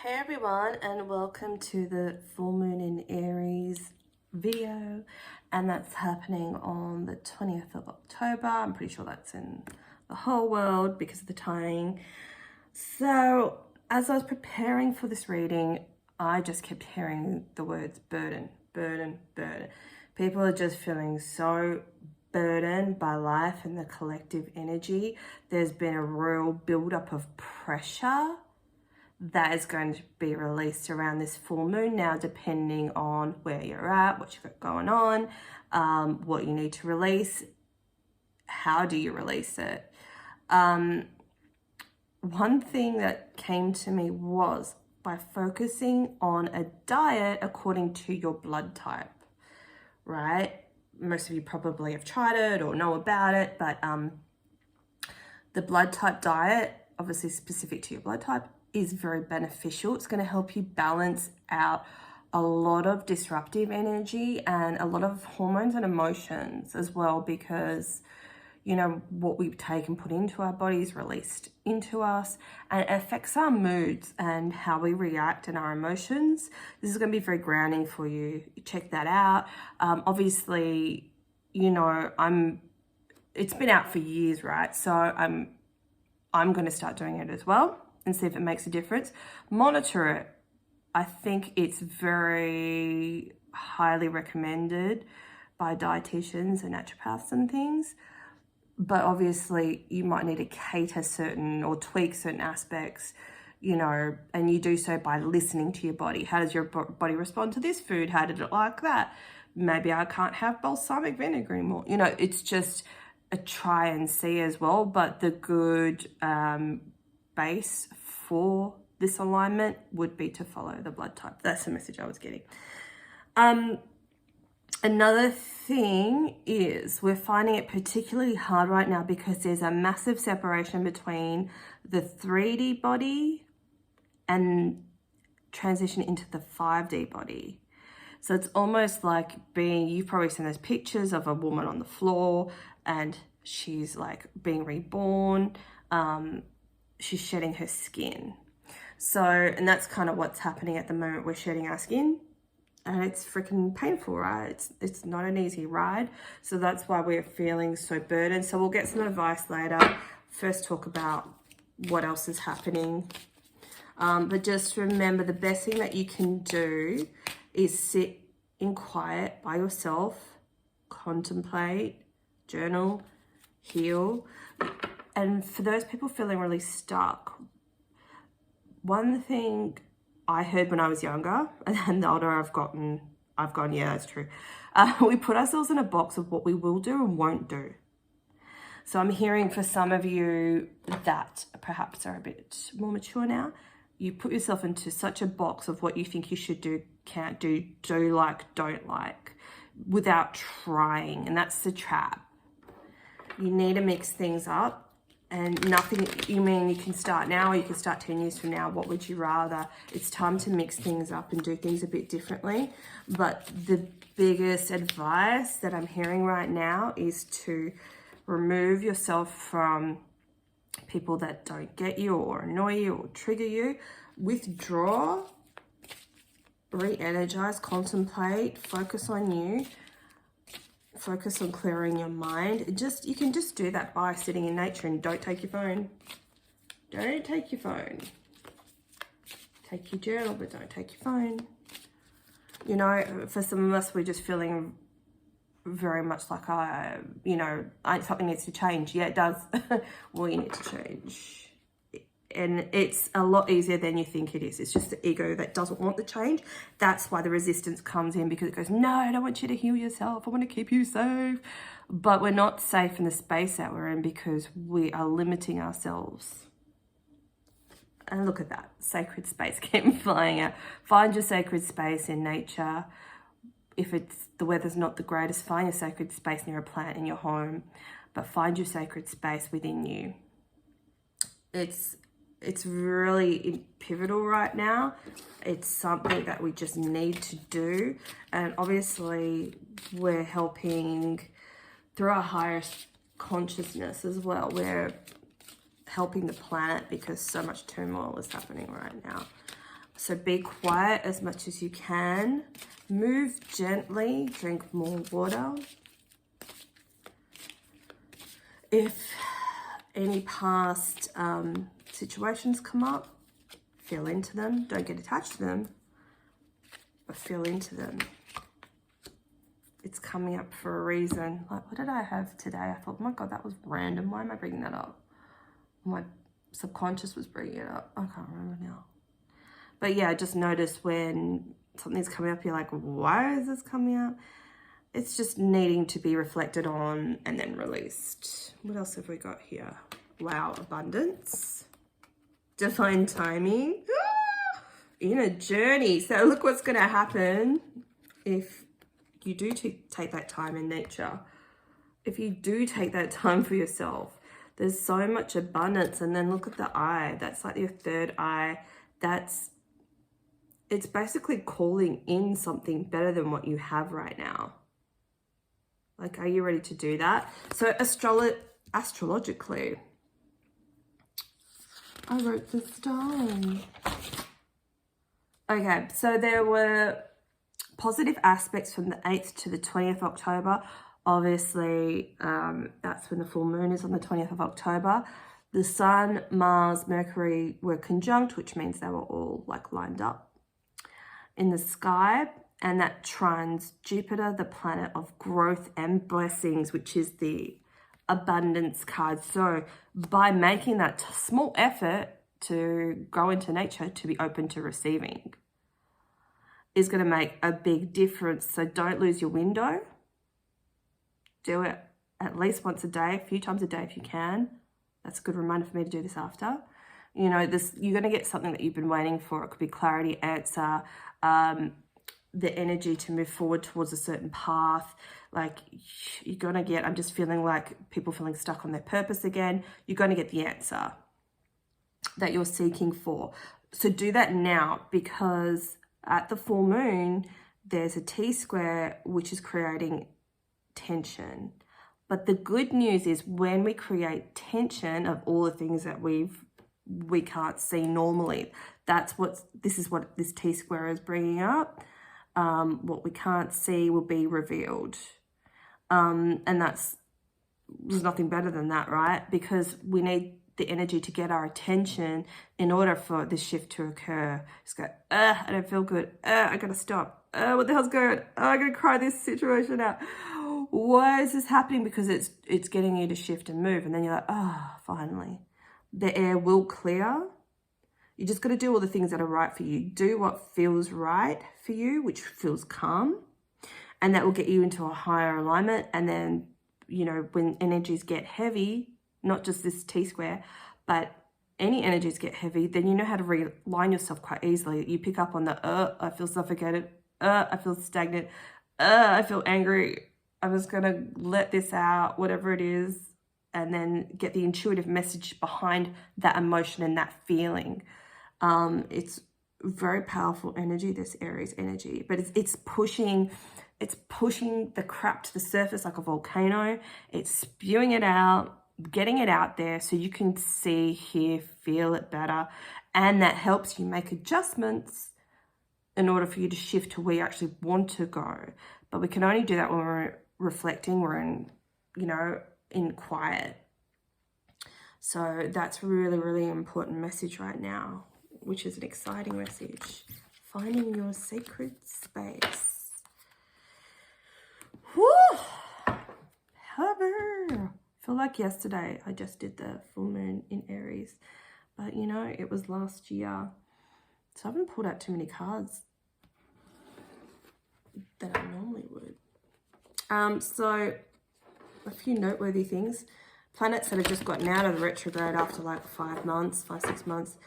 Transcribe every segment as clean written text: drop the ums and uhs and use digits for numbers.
Hey everyone, and welcome to the full moon in Aries video, and that's happening on the 20th of October. I'm pretty sure that's in the whole world because of the timing. So as I was preparing for this reading, I just kept hearing the words burden, burden, burden. People are just feeling so burdened by life and the collective energy. There's been a real buildup of pressure that is going to be released around this full moon now, depending on where you're at, what you've got going on, what you need to release, how do you release it. One thing that came to me was by focusing on a diet according to your blood type, right? Most of you probably have tried it or know about it, but the blood type diet, obviously specific to your blood type, is very beneficial. It's going to help you balance out a lot of disruptive energy and a lot of hormones and emotions as well, because you know what we take and put into our body is released into us, and it affects our moods and how we react and our emotions. This is going to be very grounding for you. Check that out. Obviously, you know, it's been out for years, right? So I'm going to start doing it as well and see if it makes a difference. Monitor it. I think it's very highly recommended by dietitians and naturopaths and things. But obviously you might need to cater certain or tweak certain aspects, you know, and you do so by listening to your body. How does your body respond to this food? How did it like that? Maybe I can't have balsamic vinegar anymore. You know, it's just a try and see as well. But the good base for this alignment would be to follow the blood type. That's the message I was getting. Another thing is we're finding it particularly hard right now because there's a massive separation between the 3D body and transition into the 5D body. So it's almost like you've probably seen those pictures of a woman on the floor and she's like being reborn. She's shedding her skin. So, and that's kind of what's happening at the moment. We're shedding our skin and it's freaking painful, right? It's not an easy ride. So that's why we're feeling so burdened. So we'll get some advice later. First talk about what else is happening. But just remember, the best thing that you can do is sit in quiet by yourself, contemplate, journal, heal. And for those people feeling really stuck, one thing I heard when I was younger, and the older I've gone, yeah, that's true. We put ourselves in a box of what we will do and won't do. So I'm hearing for some of you that perhaps are a bit more mature now, you put yourself into such a box of what you think you should do, can't do, like, don't like, without trying. And that's the trap. You need to mix things up. And nothing, you mean you can start now or you can start 10 years from now. What would you rather? It's time to mix things up and do things a bit differently. But the biggest advice that I'm hearing right now is to remove yourself from people that don't get you or annoy you or trigger you. Withdraw, re-energize, contemplate, focus on you. Focus on clearing your mind. You can just do that by sitting in nature, and don't take your phone. Don't take your phone. Take your journal, but don't take your phone. You know, for some of us, we're just feeling very much like, something needs to change. Yeah, it does. Well, you need to change. And it's a lot easier than you think it is. It's just the ego that doesn't want the change. That's why the resistance comes in, because it goes, no, I don't want you to heal yourself. I want to keep you safe. But we're not safe in the space that we're in because we are limiting ourselves. And look at that, sacred space came flying out. Find your sacred space in nature. If the weather's not the greatest, find your sacred space near a plant in your home. But find your sacred space within you. It's really pivotal right now. It's something that we just need to do. And obviously we're helping through our highest consciousness as well. We're helping the planet because so much turmoil is happening right now. So be quiet as much as you can. Move gently. Drink more water. If any past situations come up, feel into them. Don't get attached to them, but feel into them. It's coming up for a reason. Like, what did I have today? I thought, oh my God, that was random. Why am I bringing that up? My subconscious was bringing it up. I can't remember now. But yeah, just notice when something's coming up, you're like, why is this coming up? It's just needing to be reflected on and then released. What else have we got here? Wow, abundance. Divine timing. Inner journey. So look what's going to happen if you do take that time in nature. If you do take that time for yourself, there's so much abundance. And then look at the eye. That's like your third eye. It's basically calling in something better than what you have right now. Like, are you ready to do that? So astrologically, I wrote this down. Okay, so there were positive aspects from the 8th to the 20th of October. Obviously, that's when the full moon is on the 20th of October. The Sun, Mars, Mercury were conjunct, which means they were all like lined up in the sky. And that trines Jupiter, the planet of growth and blessings, which is the abundance card. So by making that small effort to go into nature, to be open to receiving, is going to make a big difference. So don't lose your window. Do it at least once a day, a few times a day if you can. That's a good reminder for me to do this after. You know, you're going to get something that you've been waiting for. It could be clarity, answer, the energy to move forward towards a certain path. Like, you're going to get, I'm just feeling like people feeling stuck on their purpose again. You're going to get the answer that you're seeking for. So do that now, because at the full moon, there's a T-square, which is creating tension. But the good news is when we create tension of all the things that we can't see normally, this is what this T-square is bringing up. What we can't see will be revealed. And there's nothing better than that, right? Because we need the energy to get our attention in order for this shift to occur. Just go, I don't feel good. I gotta stop. What the hell's going on? I'm gonna cry this situation out. Why is this happening? Because it's getting you to shift and move. And then you're like, finally. The air will clear. You just got to do all the things that are right for you. Do what feels right for you, which feels calm. And that will get you into a higher alignment. And then, you know, when energies get heavy, not just this T-square, but any energies get heavy, then you know how to realign yourself quite easily. You pick up on the, I feel suffocated. I feel stagnant. I feel angry. I'm just going to let this out, whatever it is. And then get the intuitive message behind that emotion and that feeling. It's very powerful energy, this Aries energy, but it's pushing the crap to the surface like a volcano. It's spewing it out, getting it out there so you can see, hear, feel it better. And that helps you make adjustments in order for you to shift to where you actually want to go. But we can only do that when we're reflecting, we're in, you know, in quiet. So that's really, really important message right now, which is an exciting message. Finding your sacred space. Whew! I feel like yesterday I just did the full moon in Aries, but you know, it was last year. So I haven't pulled out too many cards that I normally would. So a few noteworthy things. Planets that have just gotten out of the retrograde after like 5 months, 5-6 months.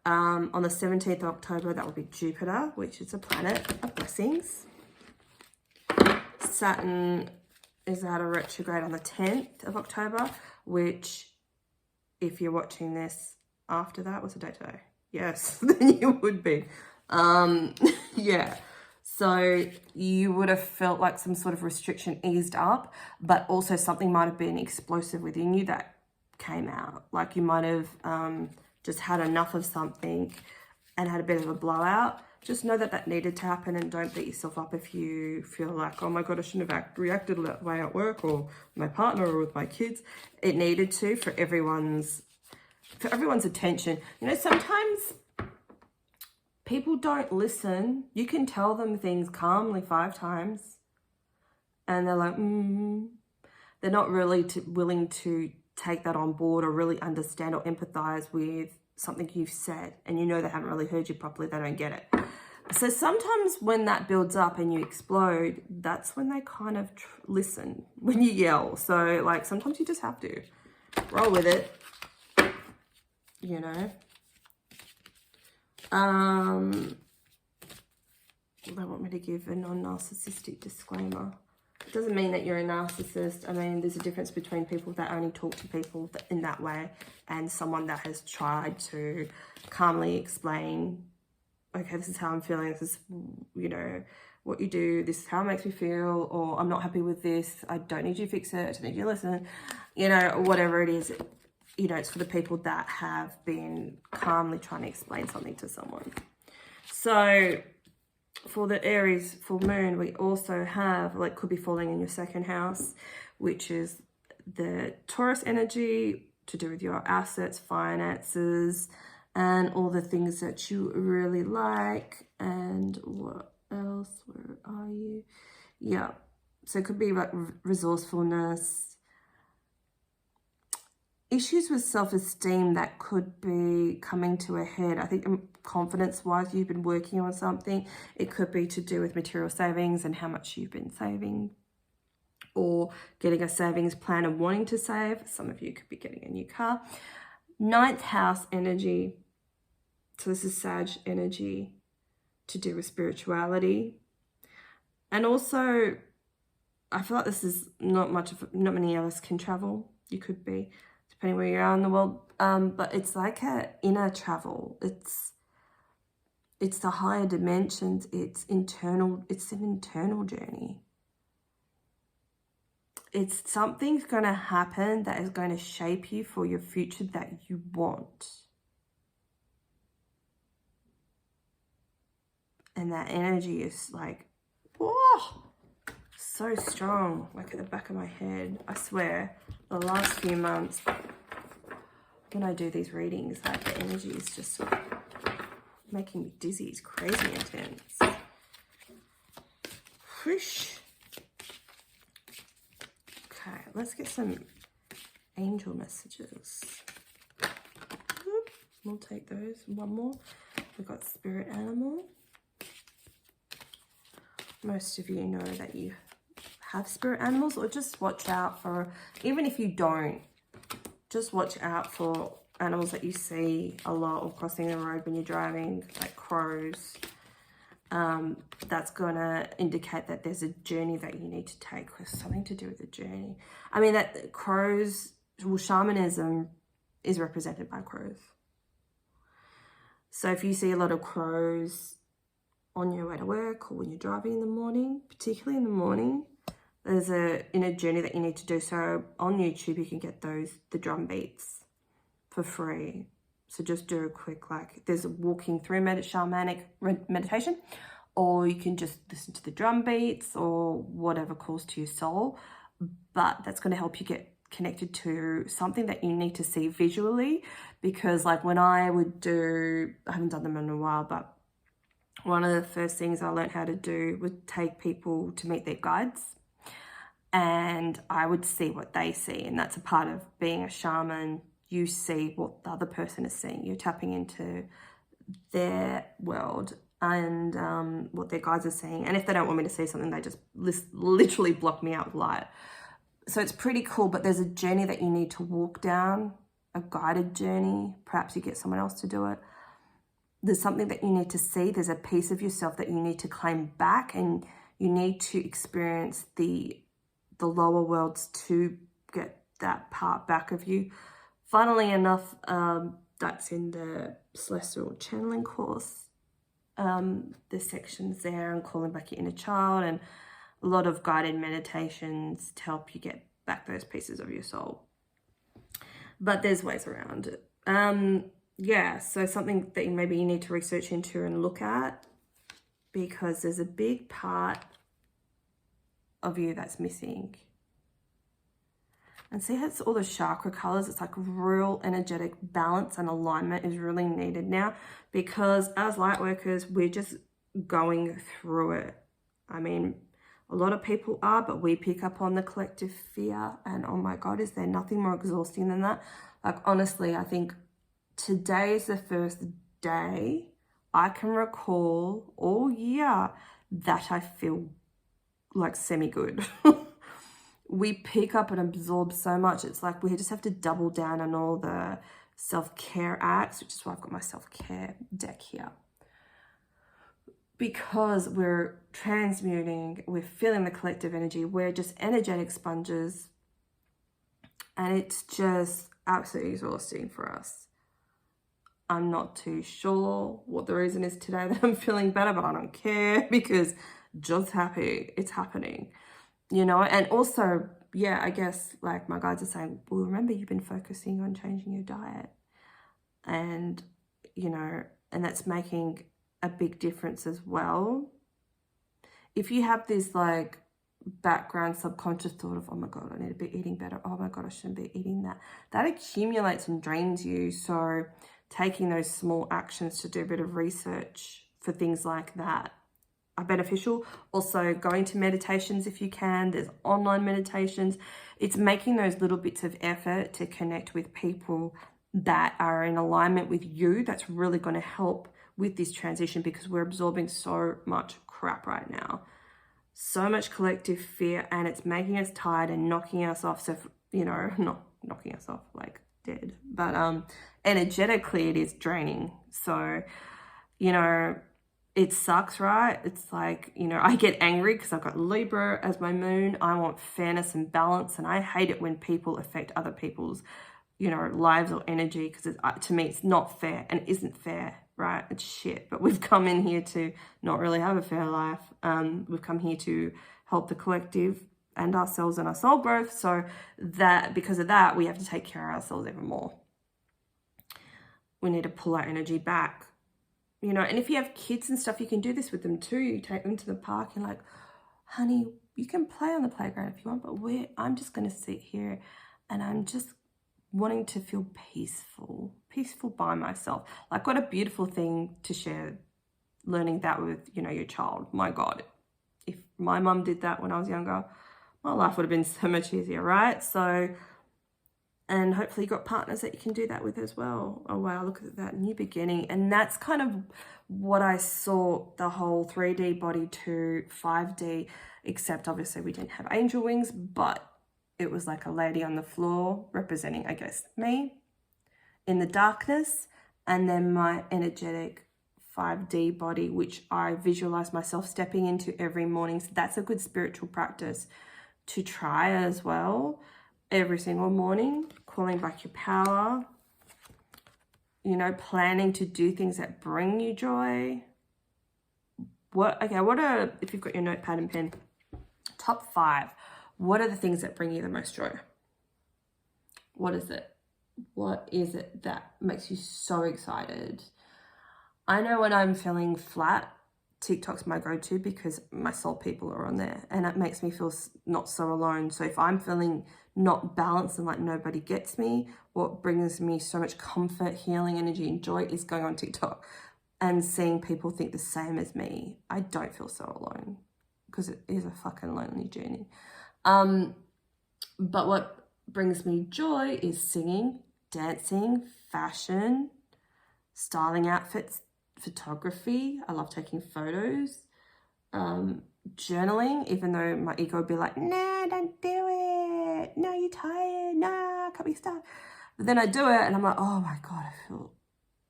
On the 17th of October, that will be Jupiter, which is a planet of blessings. Saturn is out of retrograde on the 10th of October, which, if you're watching this after that, what's the date today? Yes, then you would be. Yeah. So you would have felt like some sort of restriction eased up, but also something might have been explosive within you that came out. Like you might have just had enough of something and had a bit of a blowout, just know that that needed to happen, and don't beat yourself up if you feel like, oh my God, I shouldn't have reacted that way at work or with my partner or with my kids. It needed to for everyone's attention. You know, sometimes people don't listen. You can tell them things calmly 5 times and they're like, they're not really willing to take that on board or really understand or empathize with something you've said, and you know they haven't really heard you properly, they don't get it. So sometimes when that builds up and you explode, that's when they kind of listen, when you yell. So like sometimes you just have to roll with it, you know. They want me to give a non-narcissistic disclaimer. It doesn't mean that you're a narcissist. I mean, there's a difference between people that only talk to people in that way and someone that has tried to calmly explain, okay, this is how I'm feeling, this is, you know, what you do, this is how it makes me feel, or I'm not happy with this, I don't need you to fix it, I just need you to listen, you know, whatever it is. You know, it's for the people that have been calmly trying to explain something to someone. So for the Aries full moon, we also have, like, could be falling in your 2nd house, which is the Taurus energy, to do with your assets, finances, and all the things that you really like. And what else? Where are you? Yeah. So it could be like resourcefulness, issues with self-esteem that could be coming to a head. I think confidence-wise, you've been working on something. It could be to do with material savings and how much you've been saving, or getting a savings plan and wanting to save. Some of you could be getting a new car. 9th house energy. So this is Sag energy, to do with spirituality. And also, I feel like this is not many of us can travel. You could be, depending where you are in the world. But it's like a inner travel. It's the higher dimensions. It's internal. It's an internal journey. It's something's going to happen that is going to shape you for your future that you want. And that energy is like, whoa, so strong, like at the back of my head. I swear, the last few months, when I do these readings, like the energy is just making me dizzy. It's crazy intense. Whoosh. Okay, let's get some angel messages. We'll take those. One more. We've got spirit animal. Most of you know that you have spirit animals, or just watch out for, even if you don't, just watch out for animals that you see a lot or crossing the road when you're driving, like crows. That's gonna indicate that there's a journey that you need to take, or something to do with the journey. I mean, that crows, well, shamanism is represented by crows. So if you see a lot of crows on your way to work or when you're driving in the morning, particularly in the morning, there's a inner journey that you need to do. So on YouTube, you can get the drum beats for free. So just do a quick, like, there's a walking through shamanic meditation, or you can just listen to the drum beats or whatever calls to your soul. But that's going to help you get connected to something that you need to see visually. Because like when I would do, I haven't done them in a while, but one of the first things I learned how to do was take people to meet their guides, and I would see what they see. And that's a part of being a shaman. You see what the other person is seeing. You're tapping into their world and what their guides are seeing. And if they don't want me to see something, they just literally block me out with light. So it's pretty cool, but there's a journey that you need to walk down, a guided journey. Perhaps you get someone else to do it. There's something that you need to see. There's a piece of yourself that you need to claim back, and you need to experience the lower worlds to get that part back of you. Funnily enough, that's in the Celestial Channeling course. The sections there on calling back your inner child, and a lot of guided meditations to help you get back those pieces of your soul. But there's ways around it. yeah, so something that maybe you need to research into and look at, because there's a big part of you that's missing. And see how it's all the chakra colors? It's like real energetic balance and alignment is really needed now, because as light workers, we're just going through it. I mean, a lot of people are, but we pick up on the collective fear. And oh my God, is there nothing more exhausting than that? Like, honestly, I think today is the first day I can recall all year that I feel like semi-good. We pick up and absorb so much. It's like we just have to double down on all the self-care acts, which is why I've got my self-care deck here. Because we're transmuting, we're feeling the collective energy, we're just energetic sponges, and it's just absolutely exhausting for us. I'm not too sure what the reason is today that I'm feeling better, but I don't care, because just happy it's happening, you know. And also, yeah, I guess like my guides are saying, well, remember you've been focusing on changing your diet, and you know, and that's making a big difference as well. If you have this like background subconscious thought of, oh my God, I need to be eating better, oh my God, I shouldn't be eating that, that accumulates and drains you. So taking those small actions to do a bit of research for things like that are beneficial. Also going to meditations if you can, there's online meditations. It's making those little bits of effort to connect with people that are in alignment with you. That's really going to help with this transition, because we're absorbing so much crap right now, so much collective fear, and it's making us tired and knocking us off. So, you know, not knocking us off like dead, but energetically it is draining. So, you know, it sucks, right? It's like, you know, I get angry because I've got Libra as my moon. I want fairness and balance, and I hate it when people affect other people's, you know, lives or energy, because to me it's not fair and it isn't fair, right? It's shit. But we've come in here to not really have a fair life. We've come here to help the collective and ourselves and our soul growth. So that because of that, we have to take care of ourselves even more. We need to pull our energy back, you know. And if you have kids and stuff, you can do this with them too. You take them to the park and like, honey, you can play on the playground if you want, but I'm just going to sit here and I'm just wanting to feel peaceful by myself. Like, what a beautiful thing to share, learning that with, you know, your child. My God, if my mum did that when I was younger, my life would have been so much easier, right? So, and hopefully you got partners that you can do that with as well. Oh wow, look at that, new beginning. And that's kind of what I saw the whole 3D body to 5D, except obviously we didn't have angel wings, but it was like a lady on the floor representing, I guess, me in the darkness, and then my energetic 5D body, which I visualize myself stepping into every morning. So that's a good spiritual practice to try as well. Every single morning, calling back your power, you know, planning to do things that bring you joy. If you've got your notepad and pen, top 5. What are the things that bring you the most joy? What is it? What is it that makes you so excited? I know when I'm feeling flat, TikTok's my go-to, because my soul people are on there, and it makes me feel not so alone. So if I'm feeling not balanced and like nobody gets me, what brings me so much comfort, healing, energy, and joy is going on TikTok and seeing people think the same as me. I don't feel so alone, because it is a fucking lonely journey. But what brings me joy is singing, dancing, fashion, styling outfits, photography. I love taking photos, journaling, even though my ego would be like, nah, don't do it. No, you're tired. Nah, can't be stuff. But then I do it and I'm like, oh my God, I feel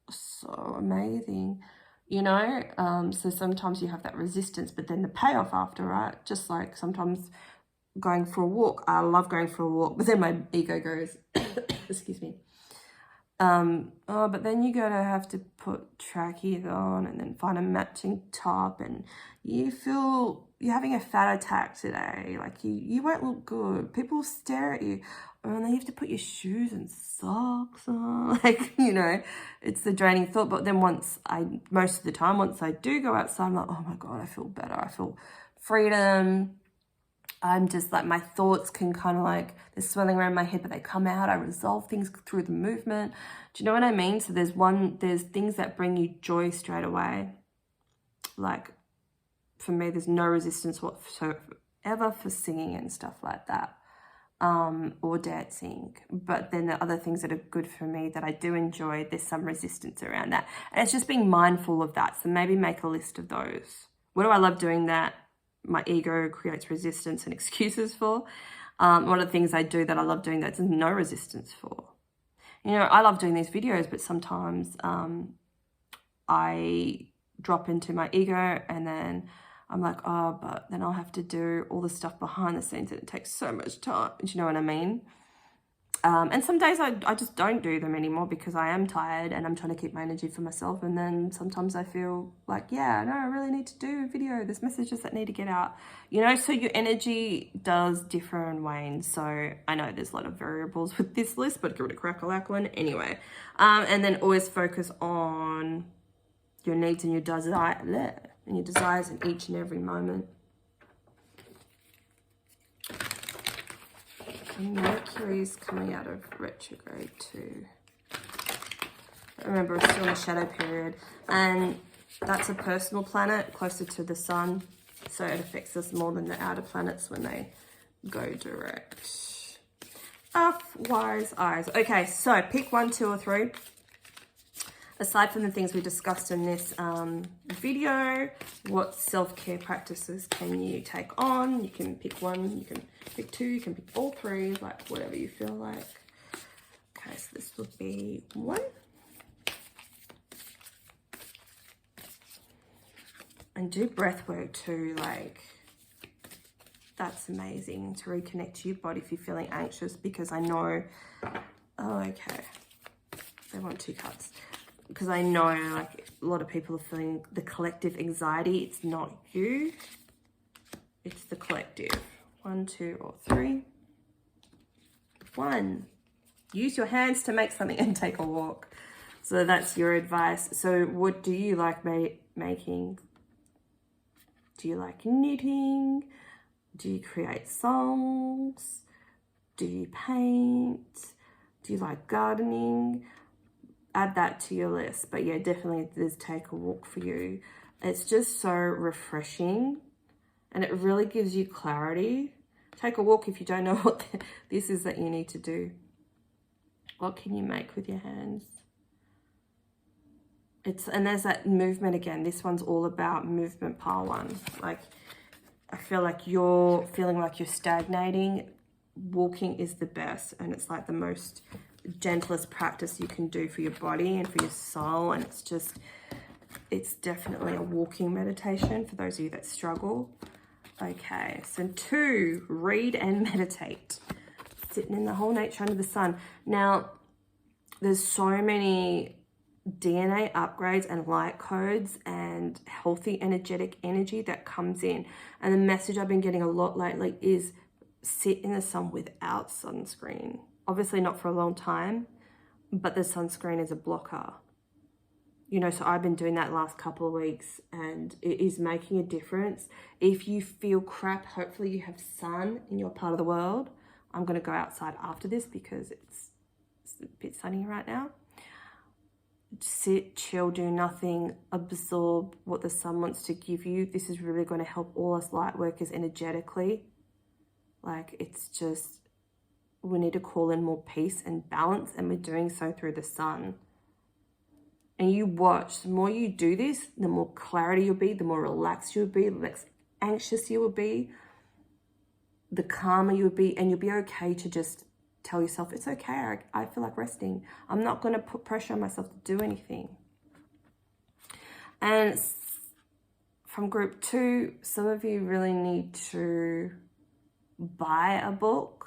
so amazing, you know? So sometimes you have that resistance, but then the payoff after, right? Just like sometimes going for a walk. I love going for a walk, but then my ego goes, excuse me, Oh, but then you gotta have to put trackies on and then find a matching top, and you feel you're having a fat attack today. Like you won't look good. People stare at you, and then you have to put your shoes and socks on. Like, you know, it's the draining thought. But then most of the time, once I do go outside, I'm like, oh my God, I feel better. I feel freedom. I'm just like, my thoughts can kind of like, they're swirling around my head, but they come out. I resolve things through the movement. Do you know what I mean? So there's things that bring you joy straight away. Like for me, there's no resistance whatsoever for singing and stuff like that, or dancing. But then the other things that are good for me that I do enjoy, there's some resistance around that. And it's just being mindful of that. So maybe make a list of those. What do I love doing that my ego creates resistance and excuses for? What are the things I do that I love doing that there's no resistance for? You know, I love doing these videos, but sometimes I drop into my ego and then I'm like, oh, but then I'll have to do all the stuff behind the scenes and it takes so much time. Do you know what I mean? And some days I just don't do them anymore because I am tired and I'm trying to keep my energy for myself. And then sometimes I feel like, yeah, no, I really need to do a video. There's messages that need to get out, you know, so your energy does differ and wane. So I know there's a lot of variables with this list, but give it a crack-a-lack-one anyway. And then always focus on your needs and your desires in each and every moment. Mercury's coming out of retrograde too. Remember, we're still in the shadow period, and that's a personal planet closer to the sun, so it affects us more than the outer planets when they go direct. Wise eyes. Okay, so pick 1, 2, or 3. Aside from the things we discussed in this video, what self-care practices can you take on? You can pick 1, you can pick 2, you can pick all 3, like whatever you feel like. Okay, so this would be 1. And do breath work too, like that's amazing to reconnect to your body if you're feeling anxious, because I know, oh, okay, they want 2 cards. Because I know like a lot of people are feeling the collective anxiety. It's not you, it's the collective. 1, 2, or 3. 1, use your hands to make something and take a walk. So that's your advice. So what do you like making? Do you like knitting? Do you create songs? Do you paint? Do you like gardening? Add that to your list. But yeah, definitely there's take a walk for you. It's just so refreshing and it really gives you clarity. Take a walk if you don't know what this is that you need to do. What can you make with your hands? And there's that movement again. This one's all about movement, pile 1. Like, I feel like you're feeling like you're stagnating. Walking is the best, and it's like the most gentlest practice you can do for your body and for your soul. And it's definitely a walking meditation for those of you that struggle. Okay, so 2, read and meditate. Sitting in the whole nature under the sun. Now, there's so many DNA upgrades and light codes and healthy energetic energy that comes in. And the message I've been getting a lot lately is sit in the sun without sunscreen. Obviously not for a long time, but the sunscreen is a blocker. You know, so I've been doing that last couple of weeks and it is making a difference. If you feel crap, hopefully you have sun in your part of the world. I'm going to go outside after this because it's a bit sunny right now. Sit, chill, do nothing, absorb what the sun wants to give you. This is really going to help all us light workers energetically. Like, it's just, we need to call in more peace and balance, and we're doing so through the sun. And you watch, the more you do this, the more clarity you'll be, the more relaxed you'll be, the less anxious you will be, the calmer you'll be, and you'll be okay to just tell yourself, it's okay, I feel like resting. I'm not going to put pressure on myself to do anything. And from group 2, some of you really need to buy a book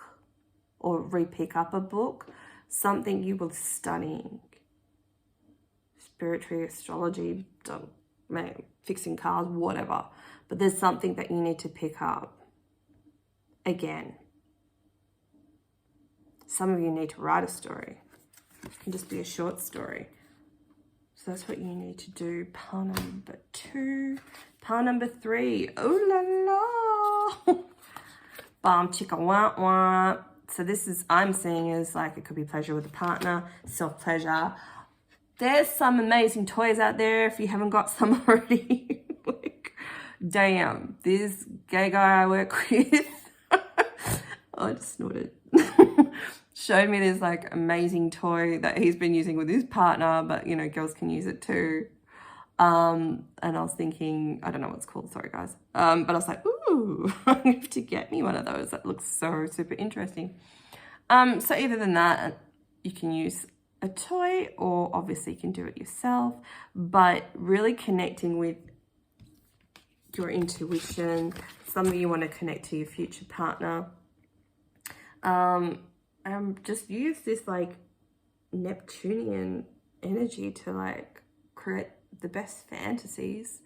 or re-pick up a book. something you were studying. Spiritual, astrology, fixing cars, whatever. But there's something that you need to pick up again. Some of you need to write a story. It can just be a short story. So that's what you need to do. Pile number 2. Pile number 3. Oh la la. Bam chicka wah wah. So this is, I'm seeing as like, it could be pleasure with a partner, self-pleasure. There's some amazing toys out there if you haven't got some already. Like, damn, this gay guy I work with, I just snorted, showed me this like amazing toy that he's been using with his partner, but you know, girls can use it too. And I was thinking, I don't know what it's called, sorry guys. But I was like, ooh, I'm going to get me one of those. That looks so super interesting. So either than that, you can use a toy, or obviously you can do it yourself, but really connecting with your intuition. Some of you want to connect to your future partner. Just use this like Neptunian energy to like create the best fantasies.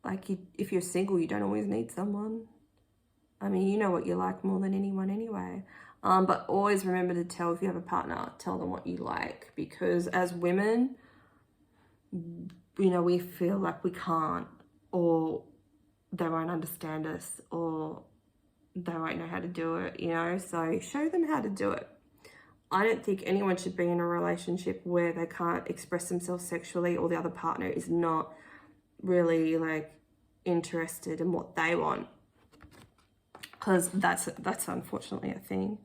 Like if you're single, you don't always need someone. I mean, you know what you like more than anyone anyway. But always remember to tell, if you have a partner, tell them what you like, because as women, you know, we feel like we can't, or they won't understand us, or they won't know how to do it, you know, so show them how to do it. I don't think anyone should be in a relationship where they can't express themselves sexually, or the other partner is not really like interested in what they want, because that's unfortunately a thing.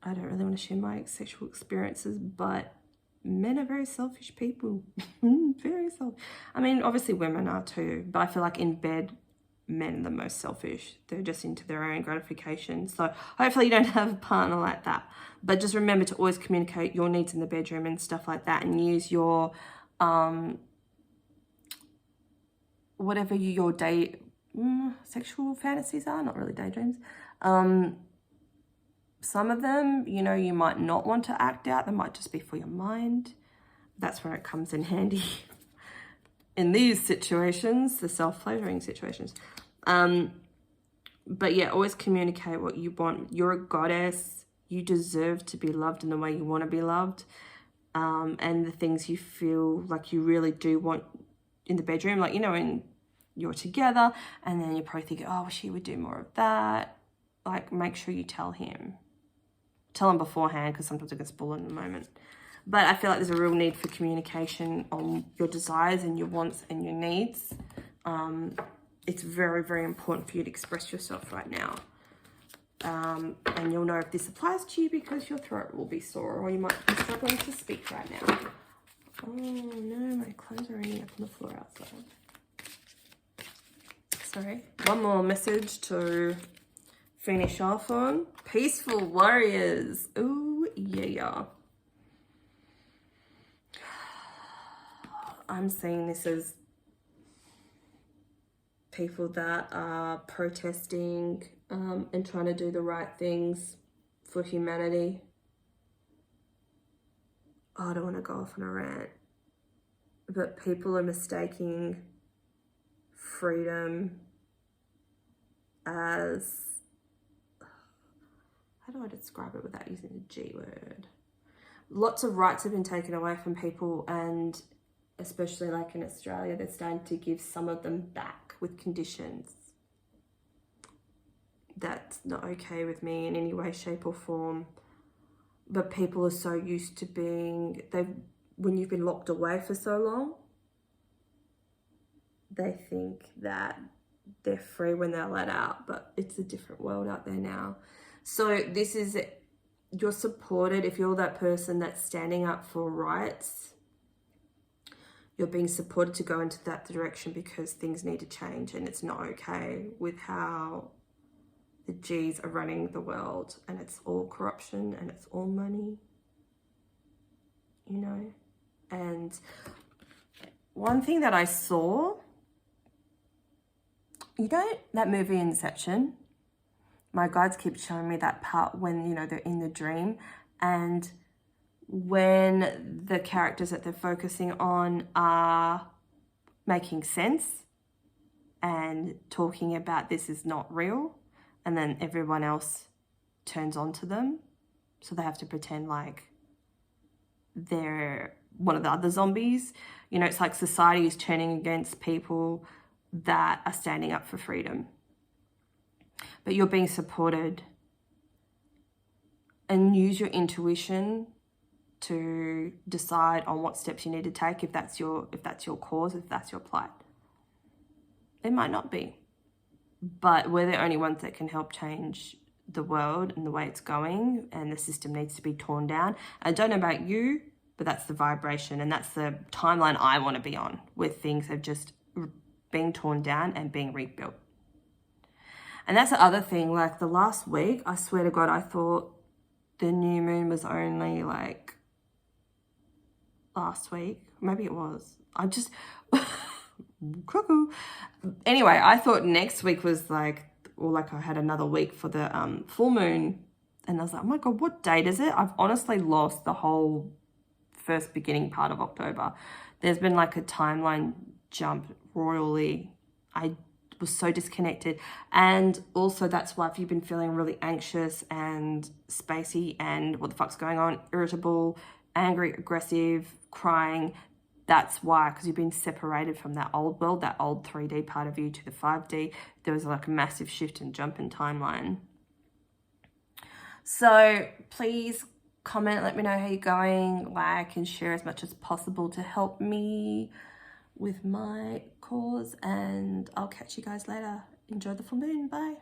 I don't really want to share my sexual experiences, but men are very selfish people. Very selfish. I mean, obviously women are too, but I feel like in bed, men are the most selfish. They're just into their own gratification. So hopefully you don't have a partner like that. But just remember to always communicate your needs in the bedroom and stuff like that, and use your whatever your sexual fantasies are, not really daydreams. Some of them, you know, you might not want to act out. They might just be for your mind. That's where it comes in handy in these situations, the self-pleasuring situations. But yeah, always communicate what you want. You're a goddess. You deserve to be loved in the way you want to be loved. And the things you feel like you really do want in the bedroom, like, you know, when you're together and then you're probably thinking, oh, I wish he would do more of that. Like, make sure you tell him. Tell him beforehand, because sometimes it gets spoiled in the moment. But I feel like there's a real need for communication on your desires and your wants and your needs. It's very, very important for you to express yourself right now. And you'll know if this applies to you because your throat will be sore, or you might be struggling to speak right now. Oh no, my clothes are ending up on the floor outside. Sorry. One more message to finish off on. Peaceful warriors. Ooh, yeah. I'm seeing this as people that are protesting and trying to do the right things for humanity. Oh, I don't want to go off on a rant, but people are mistaking freedom as, how do I describe it without using the G word? Lots of rights have been taken away from people, and especially like in Australia, they're starting to give some of them back with conditions. That's not okay with me in any way, shape or form. But people are so used to being, when you've been locked away for so long, they think that they're free when they're let out, but it's a different world out there now. So this is, you're supported. If you're that person that's standing up for rights, you're being supported to go into that direction, because things need to change, and it's not okay with how the G's are running the world, and it's all corruption and it's all money, you know. And one thing that I saw, you know that movie Inception, my guides keep showing me that part when, you know, they're in the dream, and when the characters that they're focusing on are making sense and talking about this is not real, and then everyone else turns onto them, so they have to pretend like they're one of the other zombies. You know, it's like society is turning against people that are standing up for freedom, but you're being supported. And use your intuition to decide on what steps you need to take, if that's your cause, if that's your plight. It might not be, but we're the only ones that can help change the world and the way it's going, and the system needs to be torn down. I don't know about you, but that's the vibration, and that's the timeline I want to be on, where things have just been torn down and being rebuilt. And that's the other thing, like the last week, I swear to God, I thought the new moon was only like last week. Maybe it was. I just cuckoo. Anyway, I thought next week was like, or like I had another week for the full moon, and I was like, oh my God, what date is it? I've honestly lost the whole first beginning part of October. There's been like a timeline jump royally. I was so disconnected, and also that's why if you've been feeling really anxious and spacey and what the fuck's going on, irritable, angry, aggressive, crying, that's why, because you've been separated from that old world, that old 3D part of you to the 5D. There was like a massive shift and jump in timeline. So please comment, let me know how you're going, like and share as much as possible to help me with my cause, and I'll catch you guys later. Enjoy the full moon. Bye.